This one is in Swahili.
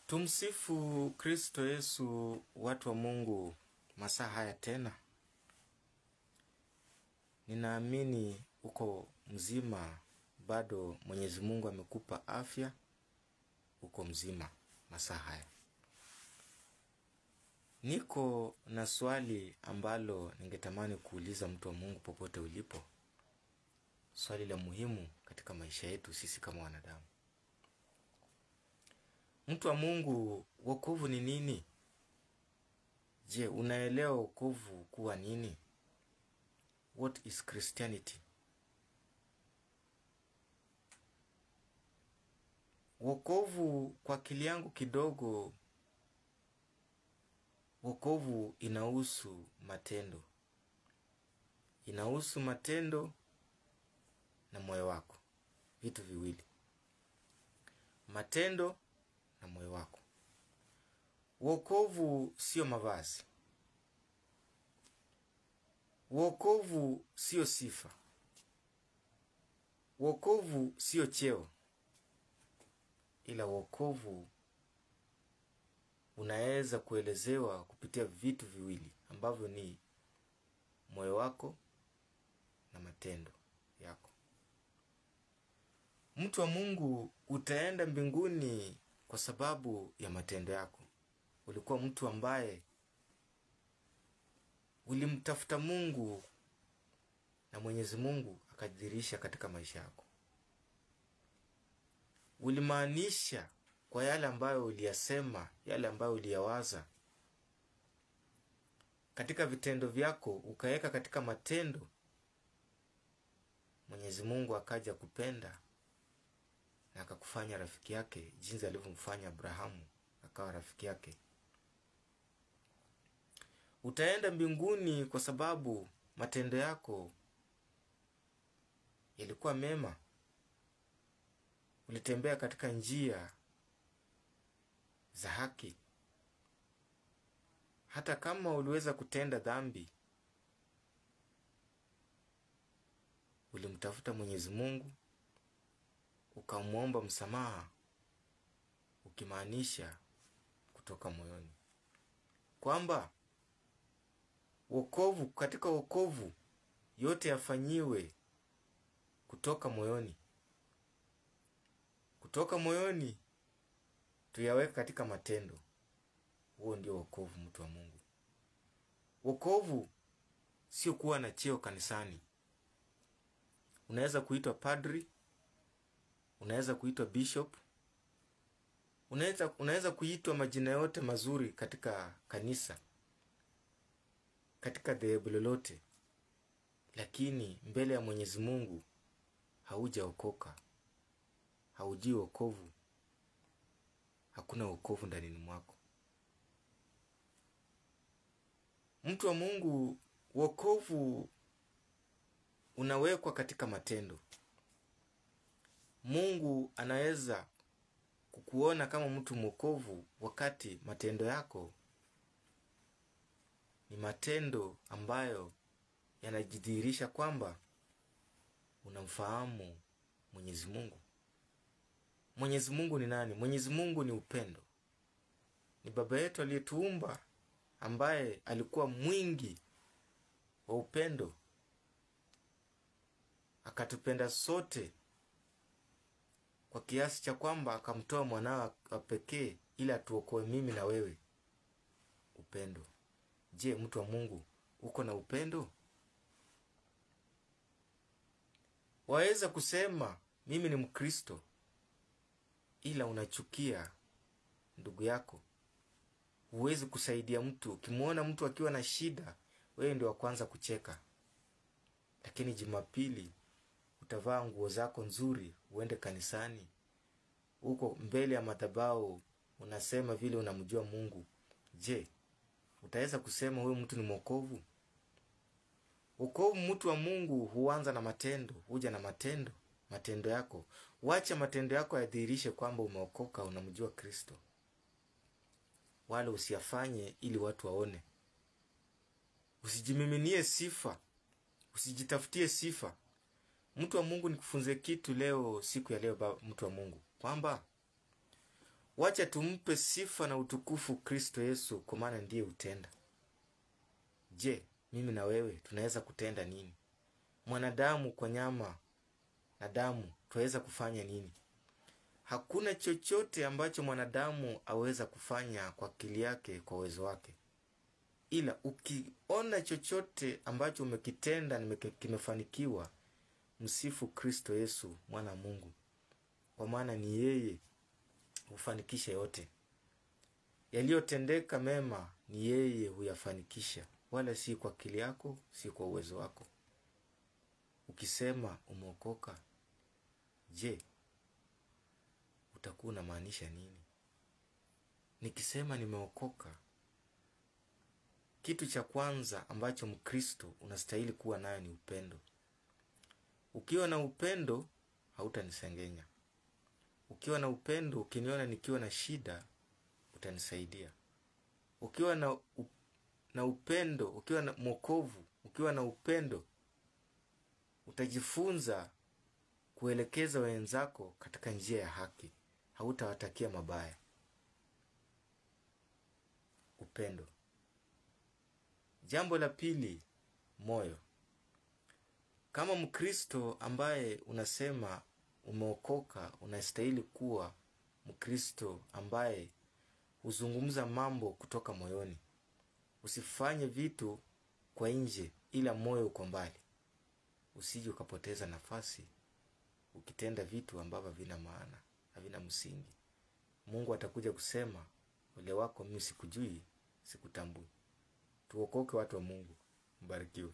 Tumsifu Kristo Yesu, watu wa Mungu. Masaa haya tena, ninaamini uko mzima bado. Mwenyezi Mungu amekupa afya, uko mzima masaa haya. Niko na swali ambalo ningetamani kuuliza mtu wa Mungu popote ulipo. Swali la muhimu katika maisha yetu sisi kama wanadamu. Mtu wa Mungu, wokovu ni nini? Je, unaelewa wokovu kuwa nini? What is Christianity? Wokovu kwa akili yangu kidogo, wokovu inahusu matendo. Inahusu matendo na moyo wako. Vitu viwili. Matendo na moyo wako. Wokovu sio mavazi. Wokovu sio sifa. Wokovu sio cheo. Ila wokovu unaweza kuelezewa kupitia vitu viwili ambavyo ni moyo wako na matendo yako. Mtu wa Mungu, utaenda mbinguni kwa sababu ya matendo yako. Ulikuwa mtu ambaye ulimtafuta Mungu na Mwenyezi Mungu akadhihirisha katika maisha yako. Ulimaanisha kwa yale ambayo uliyasema, yale ambayo uliyawaza. Katika vitendo vyako ukaweka katika matendo. Mwenyezi Mungu akaja kupenda na akakufanya rafiki yake, jinsi alivyomfanya Abrahamu akawa rafiki yake. Utaenda mbinguni kwa sababu matendo yako yalikuwa mema. Ulitembea katika njia za haki. Hata kama uliweza kutenda dhambi, ulimtafuta Mwenyezi Mungu, ukamwomba msamaha, ukimaanisha kutoka moyoni. Kwamba wokovu, katika wokovu yote yafanyiwe kutoka moyoni. Kutoka moyoni tuyaweka katika matendo. Huo ndio wokovu, mtu wa Mungu. Wokovu sio kuwa na cheo kanisani. Unaweza kuitwa padri, unaweza kuitwa bishop, unaweza kuitwa majina yote mazuri katika kanisa, katika dhehebu lolote, lakini mbele ya Mwenyezi Mungu haujaokoka, haujui wokovu, hakuna wokovu ndani mwako. Mtu wa Mungu, wokovu unawekwa katika matendo. Mungu anaweza kukuona kama mtu mwokovu wakati matendo yako ni matendo ambayo yanajidhihirisha kwamba unamfahamu Mwenyezi Mungu. Mwenyezi Mungu ni nani? Mwenyezi Mungu ni upendo. Ni baba yetu aliyetuumba, ambaye alikuwa mwingi wa upendo. Akatupenda sote kwa kiasi cha kwamba akamtoa mwanawe wa pekee ili atuokoe mimi na wewe. Upendo. Je, mtu wa Mungu, uko na upendo? Waweza kusema mimi ni Mkristo, ila unachukia ndugu yako. Huwezi kusaidia mtu. Ukimwona mtu akiwa na shida, wewe ndio wa kwanza kucheka. Lakini Jumapili utavaa nguo zako nzuri, uende kanisani. Uko mbele ya madhabahu unasema vile unamjua Mungu. Je, utaweza kusema huyo mtu ni mwokovu? Wokovu, mtu wa Mungu, huanza na matendo, huja na matendo. Matendo yako, wacha matendo yako yadhihirishe kwamba umeokoka, unamjua Kristo. Wala usiyafanye ili watu waone. Usijimiminie sifa, usijitafutie sifa. Mtu wa Mungu, nikufunze kitu leo, siku ya leo, mtu wa Mungu, kwamba Wacha tumpe sifa na utukufu Kristo Yesu, kwa maana ndiye utenda. Je, mimi na wewe tunaweza kutenda nini? Mwanadamu kwa nyama na damu tuweza kufanya nini? Hakuna chochote ambacho mwanadamu aweza kufanya kwa akili yake, kwa uwezo wake. Ila ukiona chochote ambacho umekitenda na kimefanikiwa, msifu Kristo Yesu, mwana wa Mungu, kwa maana ni yeye hufanikisha yote. Yaliyotendeka mema ni yeye huyafanikisha, wala si kwa akili yako, si kwa uwezo wako. Ukisema umeokoka, je, utakuwa unamaanisha nini? Nikisema nimeokoka, kitu cha kwanza ambacho Mkristo unastahili kuwa nayo ni upendo. Ukiwa na upendo, hautanisengenya. Ukiwa na upendo, ukiniona nikiwa na shida, utanisaidia. Ukiwa na upendo, ukiwa na mwokovu, ukiwa na upendo, utajifunza kuelekeza wenzako katika njia ya haki. Hautawatakia mabaya. Upendo. Jambo la pili, moyo. Kama Mkristo ambaye unasema umeokoka, unastahili kuwa Mkristo ambaye huzungumza mambo kutoka moyoni. Usifanye vitu kwa nje ila moyo uko mbali. Usije ukapoteza nafasi ukitenda vitu ambavyo havina maana, havina msingi. Mungu atakuja kusema, ole wako, mimi sikujui, sikutambui. Tuokoke watu wa Mungu. Mbarikiwe.